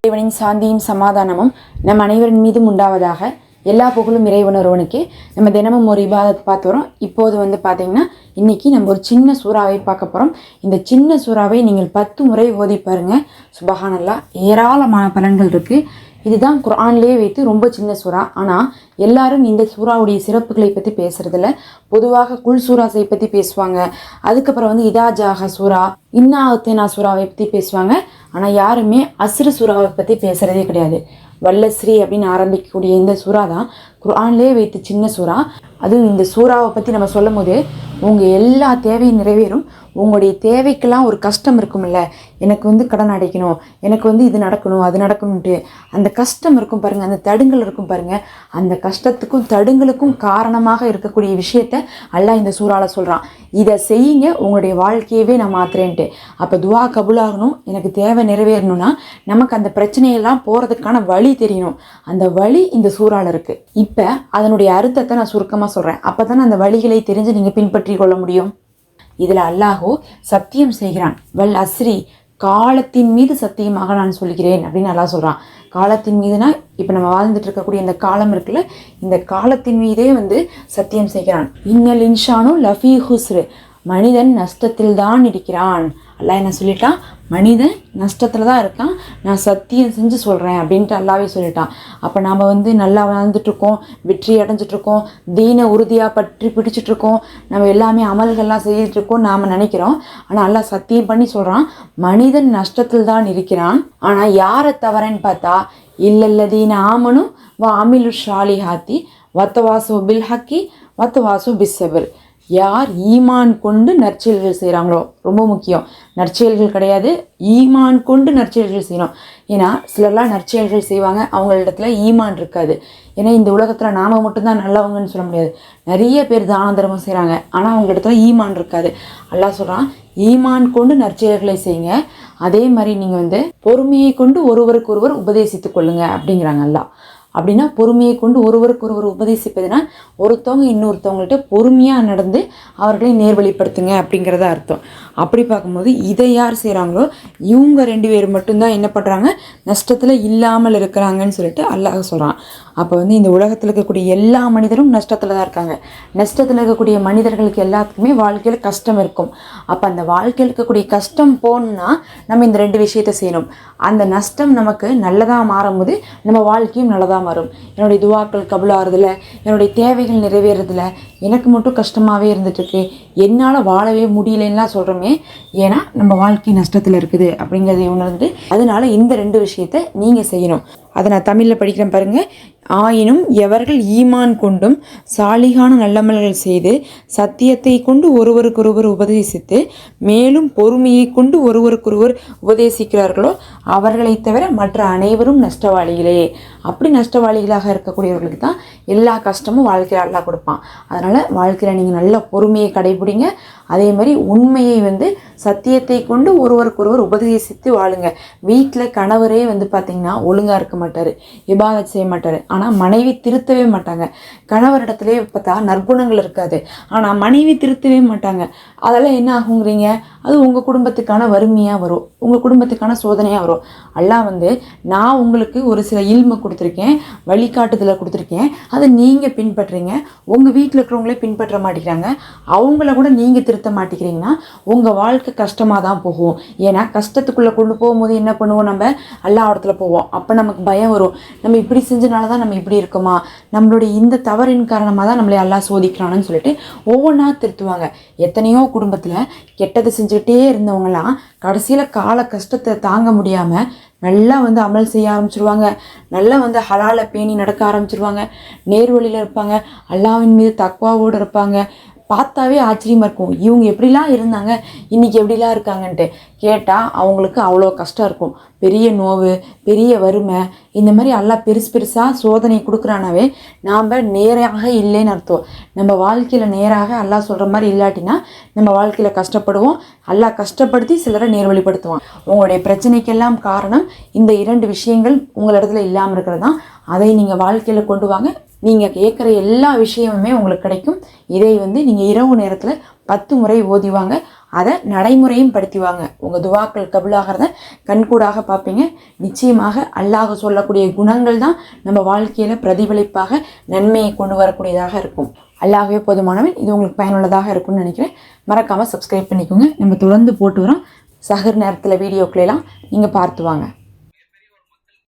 இறைவனின் சாந்தியும் சமாதானமும் நம் அனைவரின் மீதும் உண்டாவதாக. எல்லா புகழும் இறைவன் ஒருவனுக்கு. நம்ம தினமும் ஒரு இபாதத் பார்த்து வரோம். இப்போது பார்த்தீங்கன்னா இன்றைக்கி நம்ம ஒரு சின்ன சூறாவை பார்க்க போகிறோம். இந்த சின்ன சூறாவை நீங்கள் 10 முறை ஓதி பாருங்கள். சுபஹானல்லாஹ், ஏராளமான பலன்கள் இருக்குது. இதுதான் குர்ஆன்லேயே வைத்து ரொம்ப சின்ன சூறா. ஆனால் எல்லாரும் இந்த சூறாவுடைய சிறப்புகளை பற்றி பேசுகிறதில்ல. பொதுவாக குல் சூராஸை பற்றி பேசுவாங்க. அதுக்கப்புறம் இதா ஜாக சூறா, இன்னா அத்தேனா சூறாவை பற்றி பேசுவாங்க. ஆனால் யாருமே அஸ்ரு சூறாவை பற்றி பேசுகிறதே கிடையாது. வல்லஸ்ரீ அப்படின்னு ஆரம்பிக்கக்கூடிய இந்த சூறா தான் குர்ஆன்லேயே வைத்து சின்ன சூறா. அதுவும் இந்த சூறாவை பற்றி நம்ம சொல்லும் போது உங்கள் எல்லா தேவையும் நிறைவேறும். உங்களுடைய தேவைக்கெல்லாம் ஒரு கஷ்டம் இருக்கும்ல, எனக்கு கடன் அடைக்கணும், எனக்கு இது நடக்கணும் அது நடக்கணும்ட்டு அந்த கஷ்டம் இருக்கும் பாருங்கள், அந்த தடுங்கல் இருக்கும் பாருங்கள். அந்த கஷ்டத்துக்கும் தடுங்களுக்கும் காரணமாக இருக்கக்கூடிய விஷயத்த அல்லாஹ் இந்த சூறாவில் சொல்கிறான். இதை செய்யுங்க, உங்களுடைய வாழ்க்கையவே நான் மாத்துறேன்ட்டு. அப்போ துவா கபூலாகணும், எனக்கு தேவை நிறைவேறணும்னா நமக்கு அந்த பிரச்சனையெல்லாம் போகிறதுக்கான வழி தெரியணும். அந்த வழி இந்த சூறாவில் இருக்குது. இப்போ அதனுடைய அர்த்தத்தை நான் சுருக்கமாக சொல்கிறேன். அப்போ தானே அந்த வழிகளை தெரிஞ்சு நீங்கள் பின்பற்றி கொள்ள முடியும். இதில் அல்லாஹோ சத்தியம் செய்கிறான். வல் அஸ்ரி, காலத்தின் மீது சத்தியமாக நான் சொல்கிறேன் அப்படின்னு அல்லாஹ் சொல்கிறான். காலத்தின் மீதுனா இப்போ நம்ம வாழ்ந்துட்டு இருக்கக்கூடிய இந்த காலம் இருக்குல்ல, இந்த காலத்தின் மீதே சத்தியம் செய்கிறான். இன்னல் இன்ஷானு லஃபி ஹுஸ்ரு, மனிதன் நஷ்டத்தில் தான் இருக்கிறான். அல்லாஹ் என்ன சொல்லிட்டான்? மனிதன் நஷ்டத்தில் தான் இருக்கான், நான் சத்தியம் செஞ்சு சொல்கிறேன் அப்படின்ட்டு அல்லாவே சொல்லிட்டான். அப்போ நாம் நல்லா வாழ்ந்துட்டுருக்கோம், வெற்றி அடைஞ்சிட்ருக்கோம், தீனை உறுதியாக பற்றி பிடிச்சிட்ருக்கோம், நம்ம எல்லாமே அமல்கள்லாம் செய்துட்ருக்கோம் நாம் நினைக்கிறோம். ஆனால் அல்லாஹ் சத்தியம் பண்ணி சொல்கிறான், மனிதன் நஷ்டத்தில் தான் இருக்கிறான். ஆனால் யாரை தவறன்னு பார்த்தா, இல்லல்லதீன ஆமனும் வா அமிலு ஷாலிஹாத்தி வத்தவாசோ பில் ஹக்கி வத்தவாசோ பிஸ்ஸபர். யார் ஈமான் கொண்டு நற்செயல்கள் செய்கிறாங்களோ, ரொம்ப முக்கியம், நற்செயல்கள் கிடையாது, ஈமான் கொண்டு நற்செயல்கள் செய்யணும். ஏன்னா சிலர்லாம் நற்செயல்கள் செய்வாங்க, அவங்களிடத்துல ஈமான் இருக்காது. ஏன்னா இந்த உலகத்தில் நாம் மட்டும்தான் நல்லவங்கன்னு சொல்ல முடியாது. நிறைய பேர் தான தர்மம் செய்கிறாங்க, ஆனால் அவங்க இடத்துல ஈமான் இருக்காது. அல்லாஹ் சொல்கிறான், ஈமான் கொண்டு நற்செயல்களை செய்யுங்க. அதே மாதிரி நீங்கள் பொறுமையை கொண்டு ஒருவருக்கு ஒருவர் உபதேசித்து கொள்ளுங்க அப்படிங்கிறாங்க அல்லாஹ். அப்படின்னா பொறுமையை கொண்டு ஒருவருக்கு ஒருவர் உபதேசிப்பதுன்னா ஒருத்தவங்க இன்னொருத்தவங்கள்ட்ட பொறுமையாக நடந்து அவர்களை நேர்வழிப்படுத்துங்க அப்படிங்கிறத அர்த்தம். அப்படி பார்க்கும்போது இதை யார் செய்கிறாங்களோ இவங்க 2 பேர் மட்டும்தான் என்ன பண்ணுறாங்க, நஷ்டத்தில் இல்லாமல் இருக்கிறாங்கன்னு சொல்லிட்டு அல்லாஹ் சொல்கிறான். அப்போ இந்த உலகத்தில் இருக்கக்கூடிய எல்லா மனிதரும் நஷ்டத்தில் தான் இருக்காங்க. நஷ்டத்தில் இருக்கக்கூடிய மனிதர்களுக்கு எல்லாத்துக்குமே வாழ்க்கையில் கஷ்டம் இருக்கும். அப்போ அந்த வாழ்க்கையில் இருக்கக்கூடிய கஷ்டம் போகணுன்னா நம்ம இந்த 2 விஷயத்தை செய்யணும். அந்த நஷ்டம் நமக்கு நல்லதாக மாறும்போது நம்ம வாழ்க்கையும் நல்லதாக மாறும். என்னுடைய துவாக்கள் கபூலாகிறதுல, என்னுடைய தேவைகள் நிறைவேறதில்ல, எனக்கு மட்டும் கஷ்டமாகவே இருந்துகிட்ருக்கு, என்னால் வாழவே முடியலன்னா சொல்கிறோமே, ஏன்னா நம்ம வாழ்க்கை நஷ்டத்தில் இருக்குது அப்படிங்கிறத உணர்ந்து அதனால இந்த 2 விஷயத்தை நீங்கள் செய்யணும். அதை நான் தமிழில் படிக்கிறேன் பாருங்கள். ஆயினும் எவர்கள் ஈமான் கொண்டும் சாலிகான நல்லமல்கள் செய்து சத்தியத்தை கொண்டு ஒருவருக்கொருவர் உபதேசித்து மேலும் பொறுமையை கொண்டு ஒருவருக்கொருவர் உபதேசிக்கிறார்களோ அவர்களை தவிர மற்ற அனைவரும் நஷ்டவாளிகளே. அப்படி நஷ்டவாளிகளாக இருக்கக்கூடியவர்களுக்கு தான் எல்லா கஷ்டமும் வாழ்க்கையில் அல்லாஹ் கொடுப்பான். அதனால் வாழ்க்கையில் நீங்கள் நல்ல பொறுமையை கடைபிடிங்க. அதே மாதிரி உண்மையை சத்தியத்தை கொண்டு ஒருவருக்கொருவர் உபதேசித்து வாழுங்க. வீட்டில் கணவரே பார்த்திங்கன்னா ஒழுங்காக இருக்க மாட்டார், இபாதத் செய்ய மாட்டார், ஆனால் மனைவி திருத்தவே மாட்டாங்க. கணவரிடத்துலேயே பார்த்தா நற்குணங்கள் இருக்காது, ஆனால் மனைவி திருத்தவே மாட்டாங்க. அதெல்லாம் என்ன ஆகுங்கிறீங்க? அது உங்கள் குடும்பத்துக்கான வறுமையாக வரும், உங்கள் குடும்பத்துக்கான சோதனையாக வரும். அல்லாஹ் நான் உங்களுக்கு ஒரு சில இல்மை கொடுத்துருக்கேன், வழிகாட்டுதலை கொடுத்துருக்கேன், அதை நீங்கள் பின்பற்றுறீங்க, உங்கள் வீட்டில் இருக்கிறவங்களே பின்பற்ற மாட்டேங்கிறாங்க, அவங்கள கூட நீங்கள் திருத்த மாட்டேங்கிறீங்கன்னா உங்கள் வாழ்க்கை கஷ்டமாக தான் போகும். ஏன்னா கஷ்டத்துக்குள்ளே கொண்டு போகும்போது என்ன பண்ணுவோம், நம்ம அல்லாஹ் இடத்துல போவோம். அப்போ நமக்கு பயம் வரும், நம்ம இப்படி செஞ்சனால தான் நம்ம இப்படி இருக்கோமா, நம்மளுடைய இந்த தவறின் காரணமாக தான் நம்மளை அல்லாஹ் சோதிக்கிறான்னு சொல்லிட்டு ஒவ்வொன்றா திருத்துவாங்க. எத்தனையோ குடும்பத்தில் கெட்டது செஞ்சுக்கிட்டே இருந்தவங்களாம் கடைசியில் கால கஷ்டத்தை தாங்க முடியாமல் நல்லா அமல் செய்ய ஆரம்பிச்சிருவாங்க, நல்லா ஹலாலை பேணி நடக்க ஆரம்பிச்சிருவாங்க, நேர்வழியில் இருப்பாங்க, அல்லாஹ்வின் மீது தக்வாவோடு இருப்பாங்க. பார்த்தாவே ஆச்சரியமாக இருக்கும், இவங்க எப்படிலாம் இருந்தாங்க இன்றைக்கி எப்படிலாம் இருக்காங்கன்ட்டு. கேட்டால் அவங்களுக்கு அவ்வளோ கஷ்டம் இருக்கும், பெரிய நோவு, பெரிய வறுமை, இந்த மாதிரி எல்லாம் பெருசாக சோதனை கொடுக்குறானாவே நாம் நேராக இல்லைன்னு அர்த்தம். நம்ம வாழ்க்கையில் நேராக அல்லாஹ் சொல்கிற மாதிரி இல்லாட்டினா நம்ம வாழ்க்கையில் கஷ்டப்படுவோம். அல்லாஹ் கஷ்டப்படுத்தி சிலரை நேர்வழிப்படுத்துவான். உங்களுடைய பிரச்சனைக்கெல்லாம் காரணம் இந்த 2 விஷயங்கள் உங்களிடத்துல இல்லாமல் இருக்கிறது தான். அதை நீங்கள் வாழ்க்கையில் கொண்டு வாங்க, நீங்கள் கேட்குற எல்லா விஷயமுமே உங்களுக்கு கிடைக்கும். இதை நீங்கள் இரவு நேரத்தில் 10 முறை ஓதிவாங்க. அதை நடைமுறையும் படுத்திவாங்க. உங்கள் துவாக்கள் கபுலாகிறத கண்கூடாக பார்ப்பீங்க. நிச்சயமாக அல்லாஹ் சொல்லக்கூடிய குணங்கள் தான் நம்ம வாழ்க்கையில் பிரதிபலிப்பாக நன்மையை கொண்டு வரக்கூடியதாக இருக்கும். அல்லாஹ்வே போதுமானவன். இது உங்களுக்கு பயனுள்ளதாக இருக்கும்னு நினைக்கிறேன். மறக்காமல் சப்ஸ்கிரைப் பண்ணிக்கோங்க. நம்ம தொடர்ந்து போட்டு வரோம். சஹர் நேரத்தில் வீடியோக்களெல்லாம் நீங்கள் பார்த்து வாங்க.